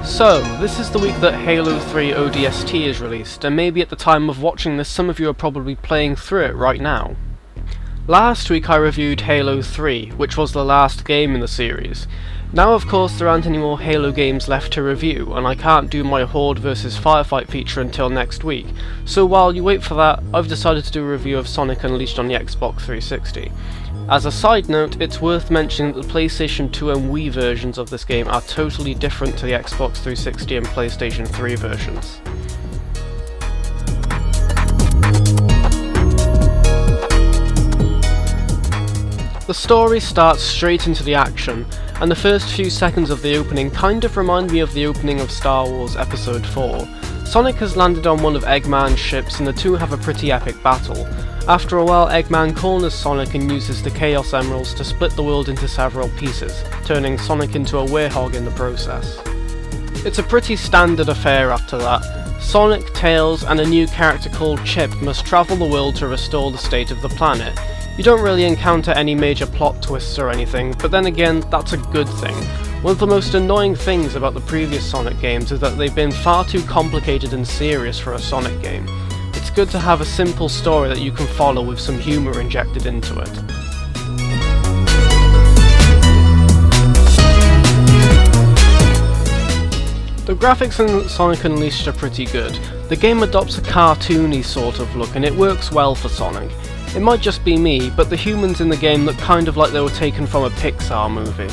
So, this is the week that Halo 3 ODST is released, and maybe at the time of watching this some of you are probably playing through it right now. Last week I reviewed Halo 3, which was the last game in the series. Now of course there aren't any more Halo games left to review, and I can't do my Horde vs Firefight feature until next week, so while you wait for that, I've decided to do a review of Sonic Unleashed on the Xbox 360. As a side note, it's worth mentioning that the PlayStation 2 and Wii versions of this game are totally different to the Xbox 360 and PlayStation 3 versions. The story starts straight into the action, and the first few seconds of the opening kind of remind me of the opening of Star Wars Episode 4. Sonic has landed on one of Eggman's ships and the two have a pretty epic battle. After a while, Eggman corners Sonic and uses the Chaos Emeralds to split the world into several pieces, turning Sonic into a werehog in the process. It's a pretty standard affair after that. Sonic, Tails, and a new character called Chip must travel the world to restore the state of the planet. You don't really encounter any major plot twists or anything, but then again, that's a good thing. One of the most annoying things about the previous Sonic games is that they've been far too complicated and serious for a Sonic game. It's good to have a simple story that you can follow with some humour injected into it. The graphics in Sonic Unleashed are pretty good. The game adopts a cartoony sort of look and it works well for Sonic. It might just be me, but the humans in the game look kind of like they were taken from a Pixar movie.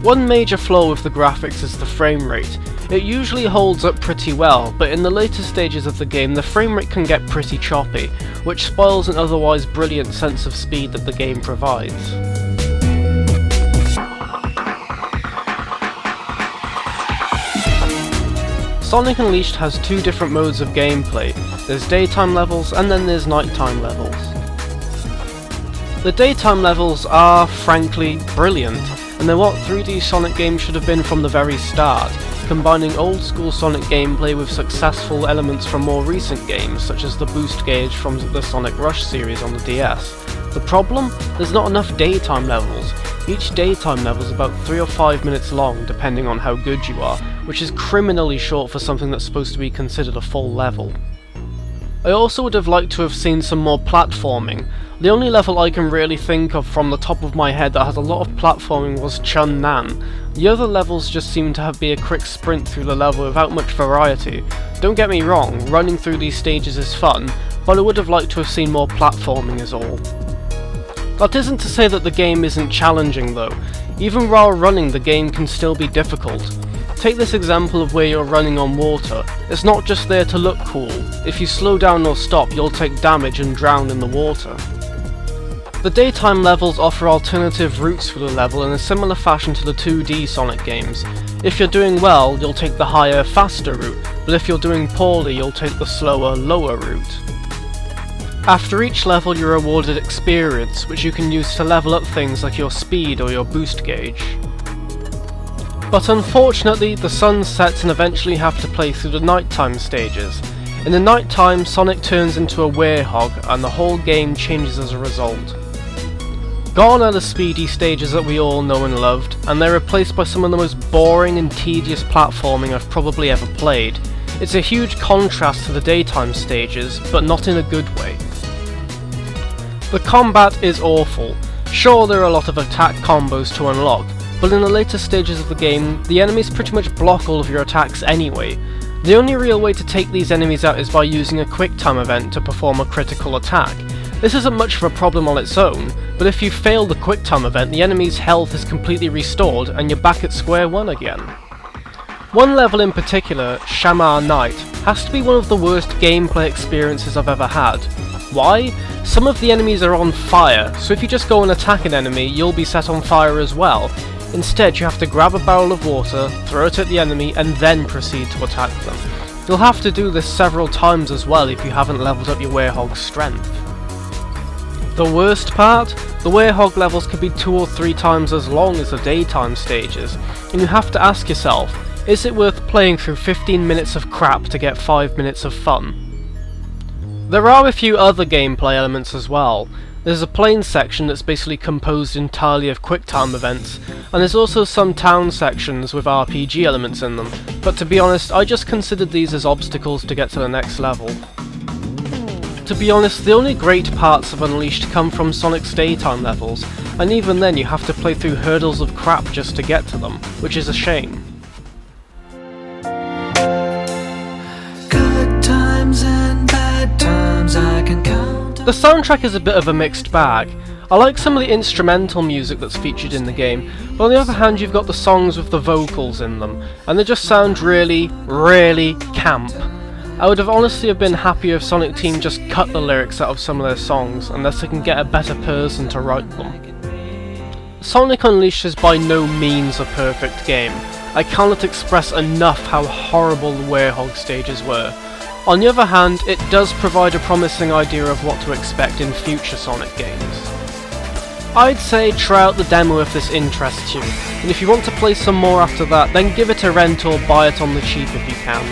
One major flaw with the graphics is the frame rate. It usually holds up pretty well, but in the later stages of the game the frame rate can get pretty choppy, which spoils an otherwise brilliant sense of speed that the game provides. Sonic Unleashed has two different modes of gameplay. There's daytime levels and then there's nighttime levels. The daytime levels are, frankly, brilliant, and they're what 3D Sonic games should have been from the very start, combining old school Sonic gameplay with successful elements from more recent games, such as the boost gauge from the Sonic Rush series on the DS. The problem? There's not enough daytime levels. Each daytime level is about 3 or 5 minutes long, depending on how good you are, which is criminally short for something that's supposed to be considered a full level. I also would have liked to have seen some more platforming. The only level I can really think of from the top of my head that has a lot of platforming was Chun Nan. The other levels just seem to have been a quick sprint through the level without much variety. Don't get me wrong, running through these stages is fun, but I would have liked to have seen more platforming is all. That isn't to say that the game isn't challenging though. Even while running, the game can still be difficult. Take this example of where you're running on water. It's not just there to look cool. If you slow down or stop, you'll take damage and drown in the water. The daytime levels offer alternative routes for the level in a similar fashion to the 2D Sonic games. If you're doing well, you'll take the higher, faster route, but if you're doing poorly, you'll take the slower, lower route. After each level you're awarded experience, which you can use to level up things like your speed or your boost gauge. But unfortunately, the sun sets and eventually you have to play through the nighttime stages. In the nighttime, Sonic turns into a werehog and the whole game changes as a result. Gone are the speedy stages that we all know and loved, and they're replaced by some of the most boring and tedious platforming I've probably ever played. It's a huge contrast to the daytime stages, but not in a good way. The combat is awful. Sure, there are a lot of attack combos to unlock, but in the later stages of the game, the enemies pretty much block all of your attacks anyway. The only real way to take these enemies out is by using a QuickTime event to perform a critical attack. This isn't much of a problem on its own, but if you fail the QuickTime event, the enemy's health is completely restored and you're back at square one again. One level in particular, Shamar Night, has to be one of the worst gameplay experiences I've ever had. Why? Some of the enemies are on fire, so if you just go and attack an enemy, you'll be set on fire as well. Instead, you have to grab a barrel of water, throw it at the enemy, and then proceed to attack them. You'll have to do this several times as well if you haven't leveled up your werehog's strength. The worst part? The werehog levels can be 2 or 3 times as long as the daytime stages, and you have to ask yourself, is it worth playing through 15 minutes of crap to get 5 minutes of fun? There are a few other gameplay elements as well. There's a plain section that's basically composed entirely of QuickTime events, and there's also some town sections with RPG elements in them, but to be honest, I just considered these as obstacles to get to the next level. To be honest, the only great parts of Unleashed come from Sonic's daytime levels, and even then you have to play through hurdles of crap just to get to them, which is a shame. Good times and bad times I can count. The soundtrack is a bit of a mixed bag. I like some of the instrumental music that's featured in the game, but on the other hand you've got the songs with the vocals in them, and they just sound really, really camp. I would have honestly been happier if Sonic Team just cut the lyrics out of some of their songs, unless they can get a better person to write them. Sonic Unleashed is by no means a perfect game. I cannot express enough how horrible the Werehog stages were. On the other hand, it does provide a promising idea of what to expect in future Sonic games. I'd say try out the demo if this interests you, and if you want to play some more after that, then give it a rent or buy it on the cheap if you can.